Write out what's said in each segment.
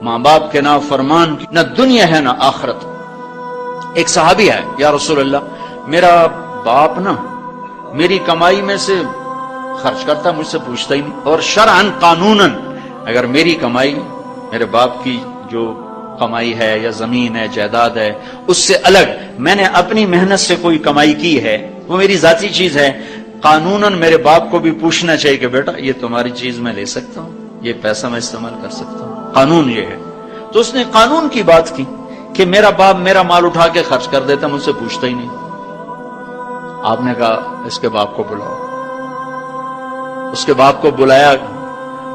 ماں باپ کے نافرمان کی نہ دنیا ہے نہ آخرت۔ ایک صحابی ہے، یا رسول اللہ میرا باپ نا میری کمائی میں سے خرچ کرتا، مجھ سے پوچھتا ہی نہیں، اور شرعاً قانوناً اگر میری کمائی میرے باپ کی جو کمائی ہے یا زمین ہے جائیداد ہے اس سے الگ میں نے اپنی محنت سے کوئی کمائی کی ہے، وہ میری ذاتی چیز ہے، قانوناً میرے باپ کو بھی پوچھنا چاہیے کہ بیٹا یہ تمہاری چیز میں لے سکتا ہوں، یہ پیسہ میں استعمال کر سکتا ہوں، قانون یہ ہے۔ تو اس نے قانون کی بات کی کہ میرا باپ میرا مال اٹھا کے خرچ کر دیتا، مجھ سے پوچھتا ہی نہیں۔ آپ نے کہا اس کے باپ کو بلاؤ۔ اس کے باپ کو بلایا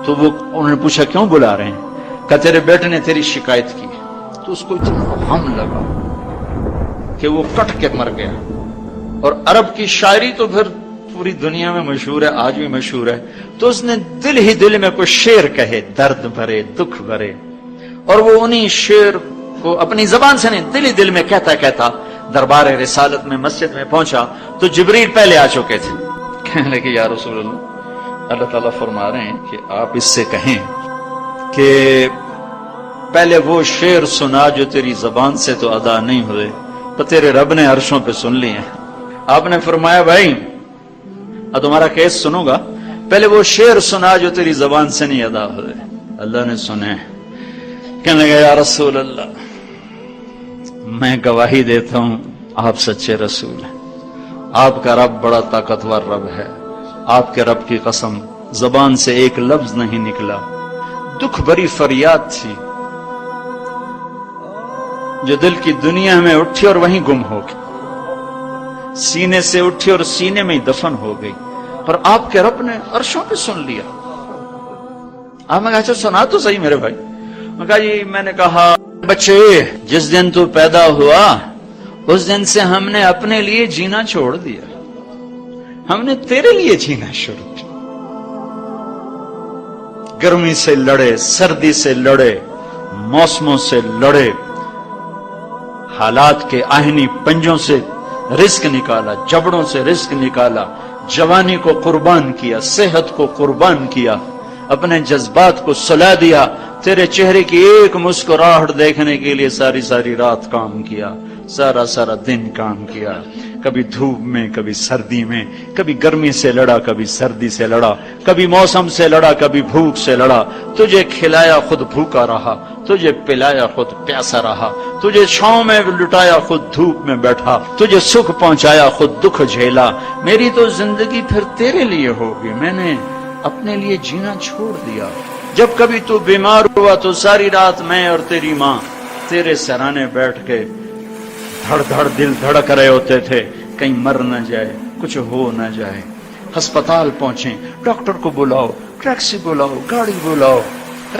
تو انہوں نے پوچھا کیوں بلا رہے ہیں؟ کہ تیرے بیٹے نے تیری شکایت کی۔ تو اس کو اتنا غم لگا کہ وہ کٹ کے مر گیا۔ اور عرب کی شاعری تو پھر پوری دنیا میں مشہور ہے، آج بھی مشہور ہے۔ تو اس نے دل ہی دل میں کوئی شعر کہے، درد بھرے دکھ بھرے، اور وہ انہی شعر کو اپنی زبان سے نہیں دل ہی دل میں کہتا کہتا دربار رسالت میں مسجد میں پہنچا تو جبریل پہلے آ چکے تھے۔ کہنے لگے یا رسول اللہ تعالیٰ فرما رہے ہیں کہ آپ اس سے کہیں کہ پہلے وہ شعر سنا جو تیری زبان سے تو ادا نہیں ہوئے تو تیرے رب نے عرشوں پہ سن لیے ہیں۔ آپ نے فرمایا بھائی تمہارا کیس سنوں گا، پہلے وہ شعر سنا جو تیری زبان سے نہیں ادا ہوئے۔ اللہ نے سنے۔ کہنے لگا یا رسول اللہ میں گواہی دیتا ہوں آپ سچے رسول ہیں، آپ کا رب بڑا طاقتور رب ہے، آپ کے رب کی قسم زبان سے ایک لفظ نہیں نکلا، دکھ بھری فریاد تھی جو دل کی دنیا میں اٹھی اور وہیں گم ہو گئی، سینے سے اٹھی اور سینے میں ہی دفن ہو گئی، اور آپ کے رب نے عرشوں پہ سن لیا۔ آپ نے کہا اچھا سنا تو صحیح میرے بھائی۔ میں کہا جی میں نے کہا بچے جس دن تو پیدا ہوا اس دن سے ہم نے اپنے لیے جینا چھوڑ دیا، ہم نے تیرے لیے جینا شروع کیا۔ گرمی سے لڑے، سردی سے لڑے، موسموں سے لڑے، حالات کے آہنی پنجوں سے رزق نکالا، جبڑوں سے رزق نکالا، جوانی کو قربان کیا، صحت کو قربان کیا، اپنے جذبات کو سلا دیا، تیرے چہرے کی ایک مسکراہٹ دیکھنے کے لیے ساری ساری رات کام کیا، سارا سارا دن کام کیا، کبھی دھوپ میں کبھی سردی میں، کبھی گرمی سے لڑا کبھی سردی سے لڑا، کبھی موسم سے لڑا کبھی بھوک سے لڑا، تجھے کھلایا خود بھوکا رہا، تجھے پلایا خود پیاسا رہا، تجھے چھاؤں میں لٹایا خود دھوپ میں بیٹھا، تجھے سکھ پہنچایا خود دکھ جھیلا۔ میری تو زندگی پھر تیرے لیے ہوگی، میں نے اپنے لیے جینا چھوڑ دیا۔ جب کبھی تو بیمار ہوا تو ساری رات میں اور تیری ماں تیرے سرانے بیٹھ کے دھڑ دھڑ دل دھڑک رہے ہوتے تھے، کہیں مر نہ جائے، کچھ ہو نہ جائے۔ ہسپتال پہنچے، ڈاکٹر کو بلاؤ، ٹیکسی بلاؤ، گاڑی بلاؤ،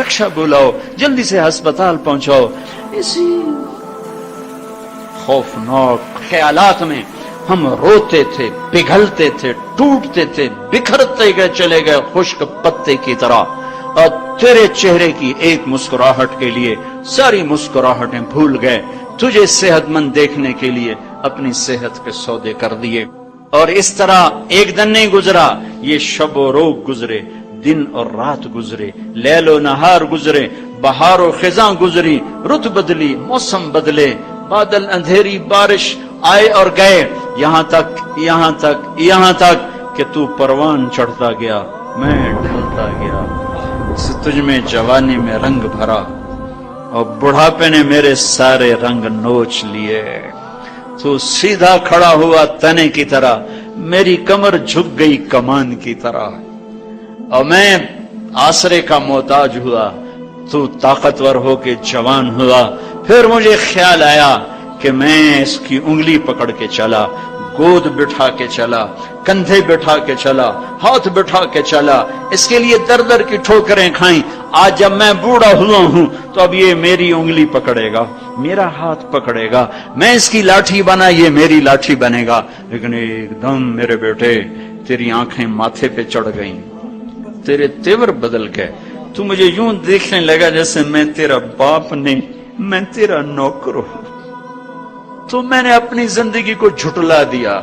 رکشا بلاؤ، جلدی سے ہسپتال پہنچاؤ۔ اسی خوفناک خیالات میں ہم روتے تھے، پگھلتے تھے، ٹوٹتے تھے، بکھرتے گئے چلے گئے خشک پتے کی طرح، اور تیرے چہرے کی ایک مسکراہٹ کے لیے ساری مسکراہٹیں بھول گئے، تجھے صحت مند دیکھنے کے لیے اپنی صحت کے سودے کر دیے۔ اور اس طرح ایک دن نہیں گزرا، یہ شب و روز گزرے، دن اور رات گزرے، لیل و نہار گزرے، بہار و خزاں گزری، رت بدلی، موسم بدلے، بادل اندھیری بارش آئے اور گئے، یہاں تک کہ تو پروان چڑھتا گیا، میں ڈھلتا گیا، تجھ میں جوانی میں رنگ بھرا اور بڑھاپے نے میرے سارے رنگ نوچ لیے۔ تو سیدھا کھڑا ہوا تنے کی طرح، میری کمر جھک گئی کمان کی طرح، اور میں آسرے کا محتاج ہوا، تو طاقتور ہو کے جوان ہوا۔ پھر مجھے خیال آیا کہ میں اس کی انگلی پکڑ کے چلا، گود بٹھا کے چلا، کندھے بٹھا کے چلا، ہاتھ بٹھا کے چلا، اس کے لیے در در کی ٹھوکریں کھائیں۔ آج جب میں بوڑھا ہوا ہوں تو اب یہ میری انگلی پکڑے گا، میرا ہاتھ پکڑے گا، میں اس کی لاٹھی بنا، یہ میری لاٹھی بنے گا۔ لیکن ایک دم میرے بیٹے تیری آنکھیں ماتھے پہ چڑھ گئیں، تیرے تیور بدل گئے، تو مجھے یوں دیکھنے لگا جیسے میں تیرا باپ نہیں، میں تیرا نوکر ہوں۔ تو میں نے اپنی زندگی کو جھٹلا دیا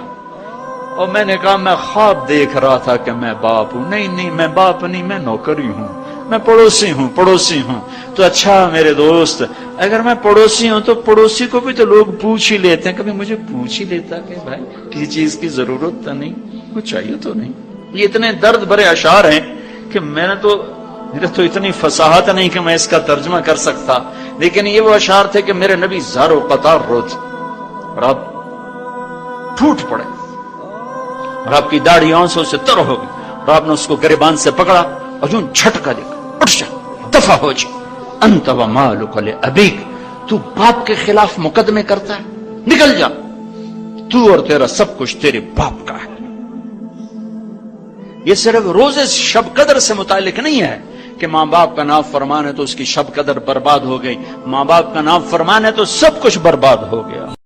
اور میں نے کہا میں خواب دیکھ رہا تھا کہ میں باپ ہوں۔ نہیں، میں باپ نہیں، میں نوکر ہی ہوں، میں پڑوسی ہوں تو اچھا میرے دوست، اگر میں پڑوسی ہوں تو پڑوسی کو بھی تو لوگ پوچھ ہی لیتے ہیں، کبھی مجھے پوچھ ہی لیتا کہ بھائی کسی چیز کی ضرورت تو نہیں، کچھ چاہیے تو نہیں۔ یہ اتنے درد بھرے اشعار ہیں کہ میرے تو اتنی فصاحت نہیں کہ میں اس کا ترجمہ کر سکتا، لیکن یہ وہ اشعار تھے کہ میرے نبی زار و قطار روتے اور آپ ٹوٹ پڑے اور آپ کی داڑھی آنسوں سے تر ہو گئی اور آپ نے اس کو گریبان سے پکڑا اور یوں جھٹکا دے کر اٹھ جا، دفع ہو جا، انت و مالک لابیک، تو باپ کے خلاف مقدمے کرتا ہے، نکل جا، تو اور تیرا سب کچھ تیرے باپ کا ہے۔ یہ صرف روزے شب قدر سے متعلق نہیں ہے کہ ماں باپ کا نافرمان ہے تو اس کی شب قدر برباد ہو گئی، ماں باپ کا نافرمان ہے تو سب کچھ برباد ہو گیا۔